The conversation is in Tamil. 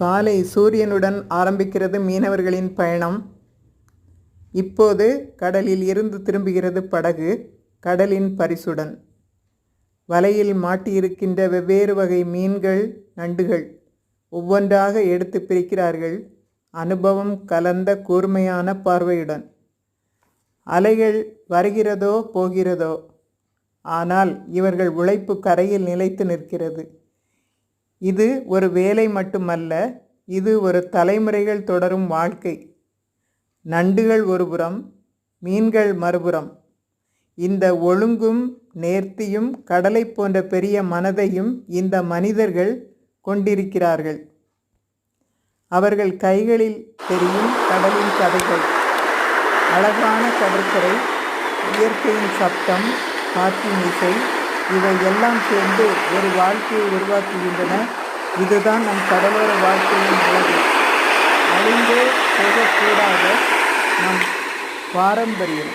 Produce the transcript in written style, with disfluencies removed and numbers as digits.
காலை சூரியனுடன் ஆரம்பிக்கிறது மீனவர்களின் பயணம். இப்போது கடலில் இருந்து திரும்புகிறது படகு, கடலின் பரிசுடன். வலையில் மாட்டியிருக்கின்ற வெவ்வேறு வகை மீன்கள், நண்டுகள் ஒவ்வொன்றாக எடுத்து பிரிக்கிறார்கள், அனுபவம் கலந்த கூர்மையான பார்வையுடன். அலைகள் வருகிறதோ போகிறதோ, ஆனால் இவர்கள் உழைப்பு கரையில் நிலைத்து நிற்கிறது. இது ஒரு வேலை மட்டுமல்ல, இது ஒரு தலைமுறைகள் தொடரும் வாழ்க்கை. நண்டுகள் ஒருபுறம், மீன்கள் மறுபுறம். இந்த ஒழுங்கும் நேர்த்தியும் கடலை போன்ற பெரிய மனதையும் இந்த மனிதர்கள் கொண்டிருக்கிறார்கள். அவர்கள் கைகளில் தெரியும் கடலின் கதைகள். அழகான கடற்கரை, இயற்கையின் சப்தம், காற்றின் இசை, இவை எல்லாம் சேர்ந்து ஒரு வாழ்க்கையை உருவாக்குகின்றன. இதுதான் நம் கடலோர வாழ்க்கையின் அழகு. அழிந்தே போகக்கூடாத நம் பாரம்பரியம்.